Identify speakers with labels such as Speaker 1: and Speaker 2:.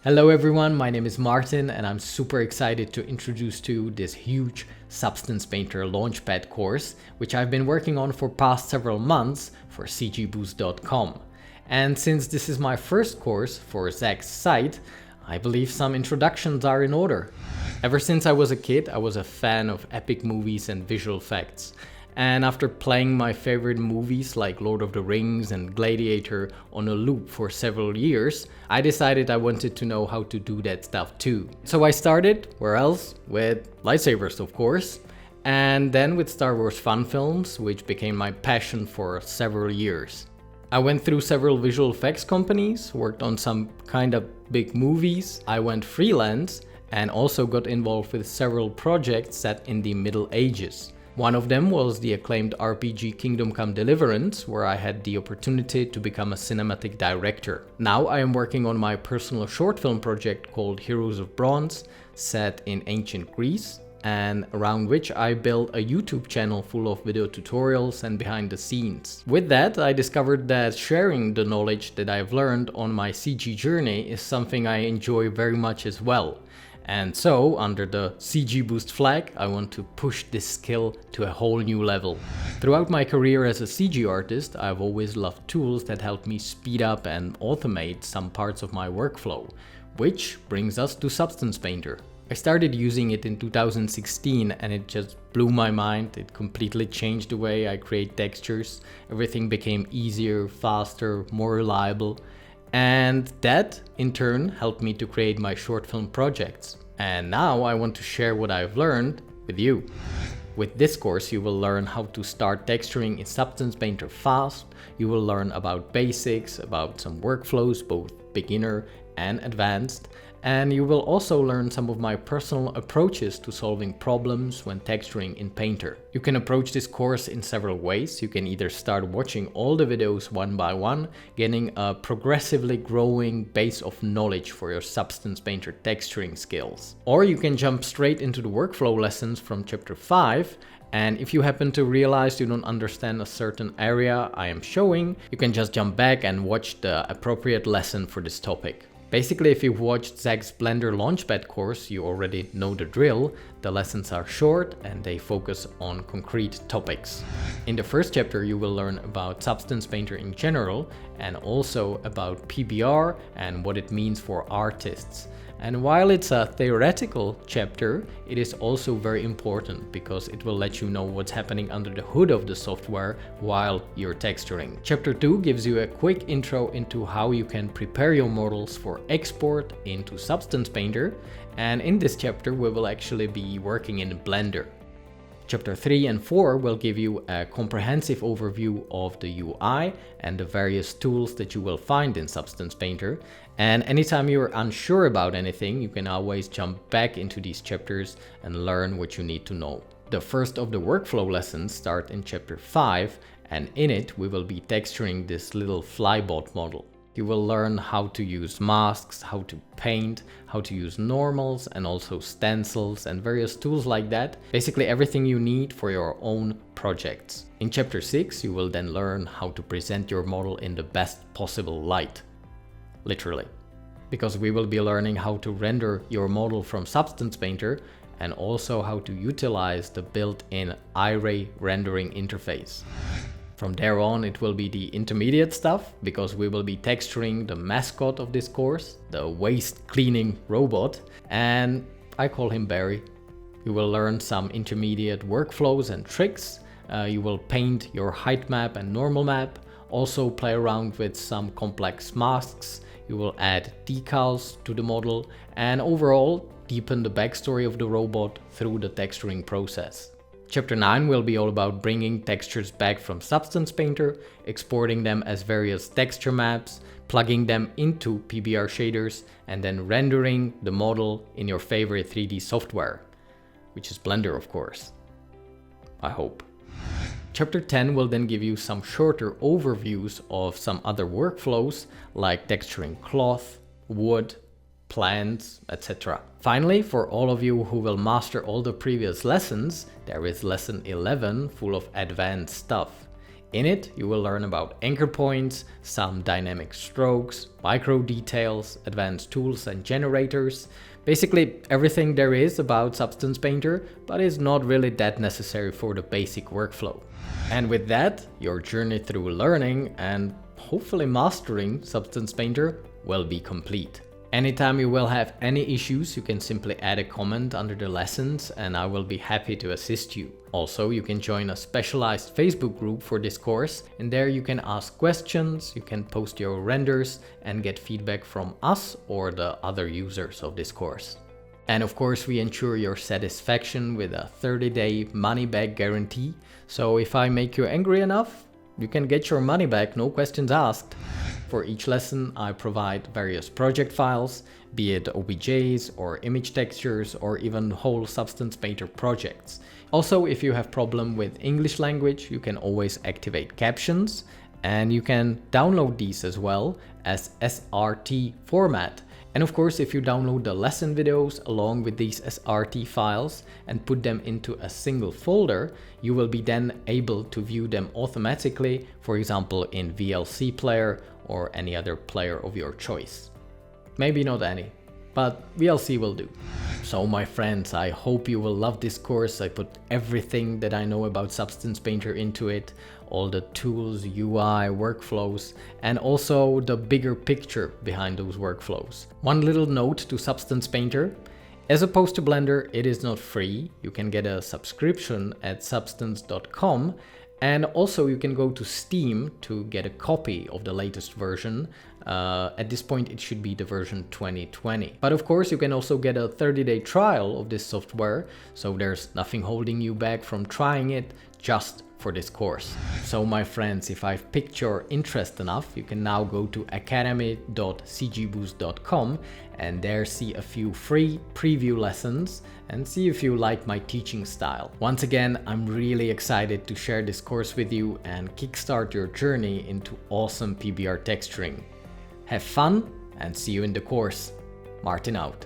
Speaker 1: Hello everyone, my name is Martin and I'm super excited to introduce to you this huge Substance Painter Launchpad course, which I've been working on for past several months for cgboost.com. And since this is my first course for Zach's site, I believe some introductions are in order. Ever since I was a kid, I was a fan of epic movies and visual effects. And after playing my favorite movies like Lord of the Rings and Gladiator on a loop for several years, I decided I wanted to know how to do that stuff too. So I started, where else? With lightsabers, of course. And then with Star Wars fan films, which became my passion for several years. I went through several visual effects companies, worked on some kind of big movies, I went freelance, and also got involved with several projects set in the Middle Ages. One of them was the acclaimed RPG Kingdom Come Deliverance, where I had the opportunity to become a cinematic director. Now I am working on my personal short film project called Heroes of Bronze, set in ancient Greece, and around which I built a YouTube channel full of video tutorials and behind the scenes. With that, I discovered that sharing the knowledge that I've learned on my CG journey is something I enjoy very much as well. And so, under the CG Boost flag, I want to push this skill to a whole new level. Throughout my career as a CG artist, I've always loved tools that help me speed up and automate some parts of my workflow, which brings us to Substance Painter. I started using it in 2016 and it just blew my mind. It completely changed the way I create textures. Everything became easier, faster, more reliable. And that, in turn, helped me to create my short film projects. And now I want to share what I've learned with you. With this course, you will learn how to start texturing in Substance Painter fast. You will learn about basics, about some workflows, both beginner and advanced. And you will also learn some of my personal approaches to solving problems when texturing in Painter. You can approach this course in several ways. You can either start watching all the videos one by one, getting a progressively growing base of knowledge for your Substance Painter texturing skills. Or you can jump straight into the workflow lessons from chapter 5. And if you happen to realize you don't understand a certain area I am showing, you can just jump back and watch the appropriate lesson for this topic. Basically, if you've watched Zach's Blender Launchpad course, you already know the drill. The lessons are short and they focus on concrete topics. In the first chapter, you will learn about Substance Painter in general and also about PBR and what it means for artists. And while it's a theoretical chapter, it is also very important because it will let you know what's happening under the hood of the software while you're texturing. Chapter 2 gives you a quick intro into how you can prepare your models for export into Substance Painter. And in this chapter, we will actually be working in Blender. Chapter 3 and 4 will give you a comprehensive overview of the UI and the various tools that you will find in Substance Painter. And anytime you're unsure about anything, you can always jump back into these chapters and learn what you need to know. The first of the workflow lessons start in chapter 5, and in it we will be texturing this little flybot model. You will learn how to use masks, how to paint, how to use normals and also stencils and various tools like that. Basically everything you need for your own projects. In chapter 6, you will then learn how to present your model in the best possible light. Literally. Because we will be learning how to render your model from Substance Painter and also how to utilize the built-in Iray rendering interface. From there on, it will be the intermediate stuff, because we will be texturing the mascot of this course, the waste cleaning robot, and I call him Barry. You will learn some intermediate workflows and tricks. You will paint your height map and normal map. also play around with some complex masks. You will add decals to the model and overall deepen the backstory of the robot through the texturing process. Chapter 9 will be all about bringing textures back from Substance Painter, exporting them as various texture maps, plugging them into PBR shaders, and then rendering the model in your favorite 3D software, which is Blender, of course. I hope. Chapter 10 will then give you some shorter overviews of some other workflows like texturing cloth, wood, plants, etc. Finally, for all of you who will master all the previous lessons, there is lesson 11 full of advanced stuff. In it, you will learn about anchor points, some dynamic strokes, micro details, advanced tools and generators, basically everything there is about Substance Painter, but is not really that necessary for the basic workflow. And with that, your journey through learning and hopefully mastering Substance Painter will be complete. Anytime you will have any issues, you can simply add a comment under the lessons and I will be happy to assist you. Also, you can join a specialized Facebook group for this course, and there you can ask questions, you can post your renders and get feedback from us or the other users of this course. And of course, we ensure your satisfaction with a 30-day money-back guarantee. So if I make you angry enough, you can get your money back, no questions asked. For each lesson, I provide various project files, be it OBJs or image textures or even whole Substance Painter projects. Also, if you have problem with English language, you can always activate captions and you can download these as well as SRT format. And of course, if you download the lesson videos along with these SRT files and put them into a single folder, you will be then able to view them automatically, for example in VLC player or any other player of your choice. Maybe not any, but VLC will do. So my friends, I hope you will love this course. I put everything that I know about Substance Painter into it, all the tools, UI, workflows, and also the bigger picture behind those workflows. One little note to Substance Painter: as opposed to Blender, it is not free. You can get a subscription at substance.com, and also you can go to Steam to get a copy of the latest version. At this point it should be the version 2020. But of course you can also get a 30-day trial of this software, so there's nothing holding you back from trying it just for this course. So my friends, if I've piqued your interest enough, you can now go to academy.cgboost.com and there see a few free preview lessons and see if you like my teaching style. Once again, I'm really excited to share this course with you and kickstart your journey into awesome PBR texturing. Have fun and see you in the course. Martin out.